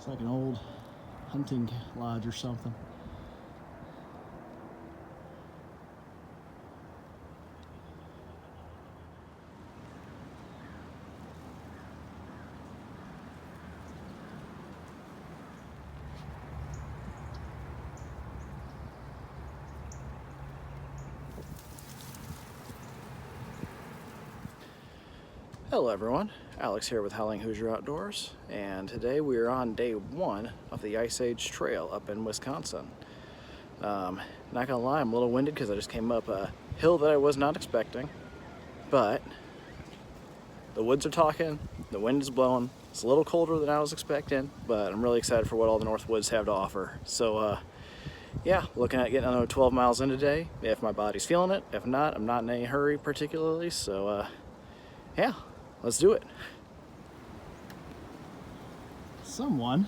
It's like an old hunting lodge or something. Hello everyone, Alex here with Howling Hoosier Outdoors, and today we are on day one of the Ice Age Trail up in Wisconsin. Not gonna lie, I'm a little winded because I just came up a hill that I was not expecting, but the woods are talking, the wind is blowing, it's a little colder than I was expecting, but I'm really excited for what all the North Woods have to offer. So yeah, looking at getting another 12 miles in today, if my body's feeling it. If not, I'm not in any hurry particularly, so yeah. Let's do it. Someone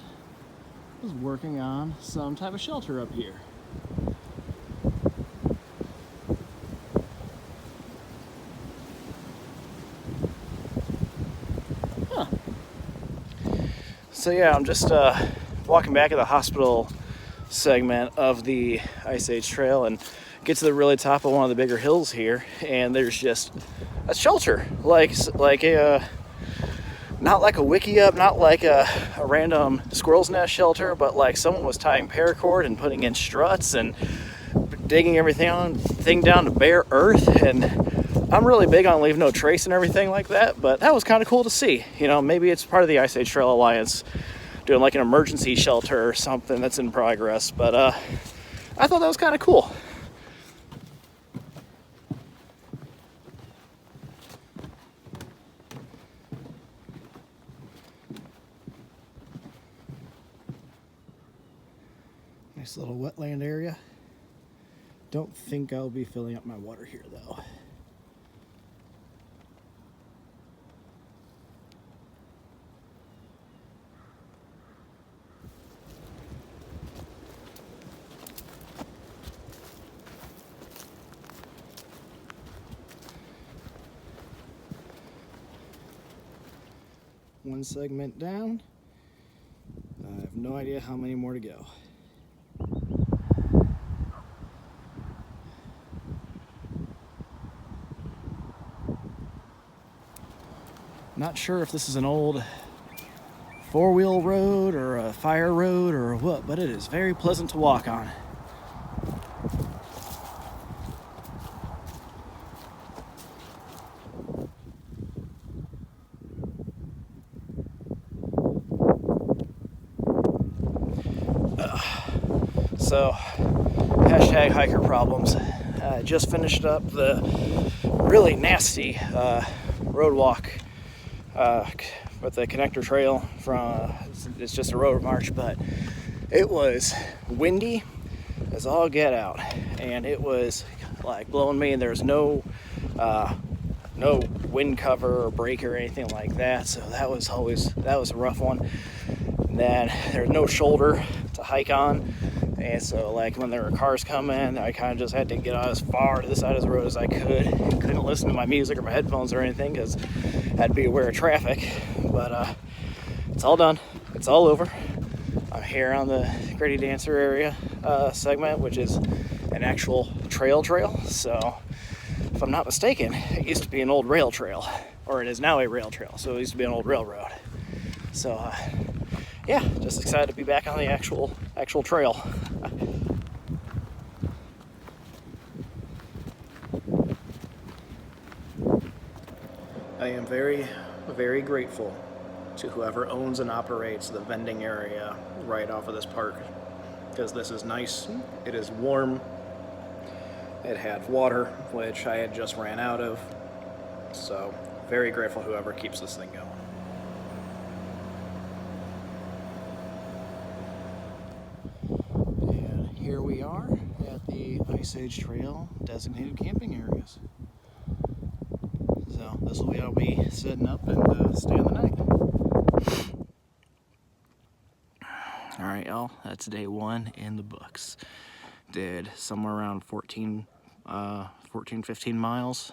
is working on some type of shelter up here. Huh. So yeah, I'm just walking back at the hospital segment of the Ice Age Trail and get to the really top of one of the bigger hills here, and there's just a shelter, like a not like a wiki up, not like a random squirrel's nest shelter, but like someone was tying paracord and putting in struts and digging everything down to bare earth. And I'm really big on leave no trace and everything like that, but that was kind of cool to see. You know, maybe it's part of the Ice Age Trail Alliance doing like an emergency shelter or something that's in progress, but I thought that was kind of cool. Nice little wetland area. Don't think I'll be filling up my water here though. One segment down. I have no idea how many more to go. Not sure if this is an old four-wheel road or a fire road or what, but it is very pleasant to walk on. So, hashtag hiker problems. Just finished up the really nasty road walk with the connector trail from, it's just a road march, but it was windy as all get out, and it was like blowing me, and there's no wind cover or brake or anything like that, so that was a rough one. And then there's no shoulder to hike on, and so like when there were cars coming, I kind of just had to get on as far to the side of the road as I could. Couldn't listen to my music or my headphones or anything because I had to be aware of traffic. But it's all done. It's all over. I'm here on the Gritty Dancer area segment, which is an actual trail. So if I'm not mistaken, it used to be an old rail trail, or it is now a rail trail. So it used to be an old railroad. So yeah, just excited to be back on the actual trail. I am very, very grateful to whoever owns and operates the vending area right off of this park, because this is nice, it is warm, it had water, which I had just ran out of, so very grateful whoever keeps this thing going. And here we are at the Ice Age Trail designated camping areas. So this will be, I'll be setting up and staying the night. All right, y'all, that's day one in the books. Did somewhere around 15 miles.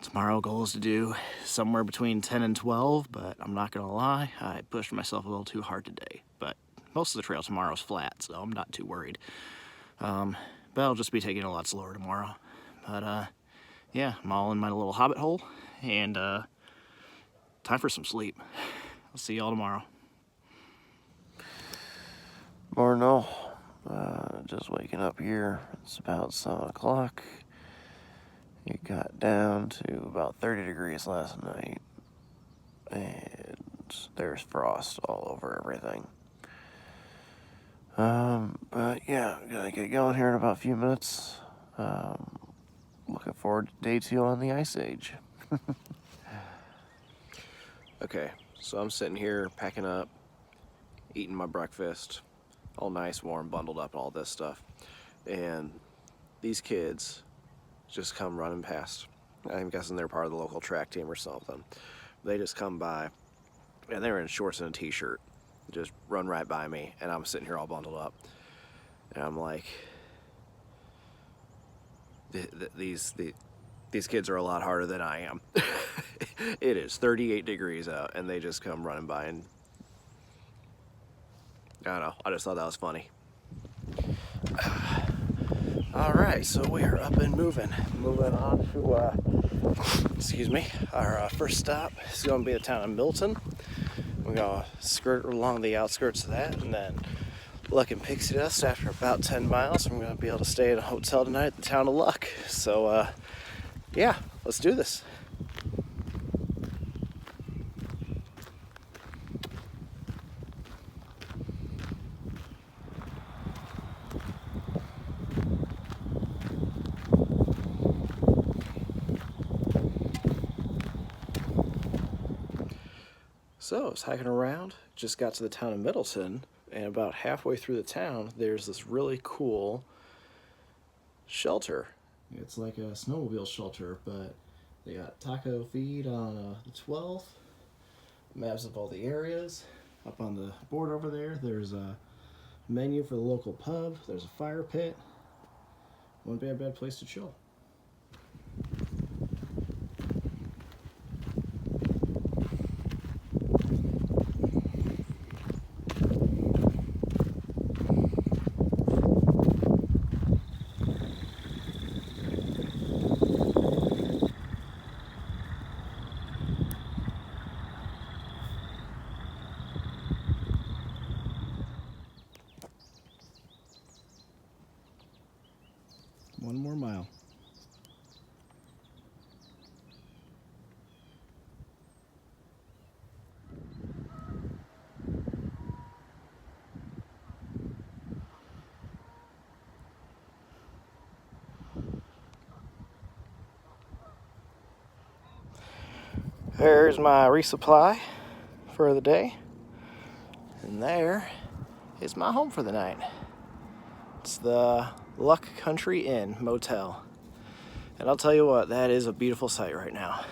Tomorrow goal is to do somewhere between 10 and 12, but I'm not gonna lie, I pushed myself a little too hard today. But most of the trail tomorrow is flat, so I'm not too worried. But I'll just be taking it a lot slower tomorrow. But yeah, I'm all in my little hobbit hole, and time for some sleep. I'll see y'all tomorrow. Morning, just waking up here. It's about 7 o'clock. It got down to about 30 degrees last night, and there's frost all over everything. But yeah, gonna get going here in about a few minutes. Looking forward to day 2 on the Ice Age. Okay, so I'm sitting here packing up, eating my breakfast, all nice, warm, bundled up, and all this stuff. And these kids just come running past. I'm guessing they're part of the local track team or something. They just come by, and they're in shorts and a t-shirt. Just run right by me, and I'm sitting here all bundled up. And I'm like, these kids are a lot harder than I am. It is 38 degrees out, and they just come running by, and I don't know, I just thought that was funny. All right, so we are up and moving on to, excuse me, our first stop is going to be the town of Milton. We're going to skirt along the outskirts of that, and then Luck and Pixie Dust after about 10 miles. I'm going to be able to stay at a hotel tonight at the town of Luck. So, yeah, let's do this. So I was hiking around, just got to the town of Middleton, and about halfway through the town, there's this really cool shelter. It's like a snowmobile shelter, but they got taco feed on the 12th, maps of all the areas. Up on the board over there, there's a menu for the local pub, there's a fire pit. Wouldn't be a bad place to chill. One more mile. There's my resupply for the day. And there is my home for the night. It's the Luck Country Inn Motel. And I'll tell you what, that is a beautiful sight right now.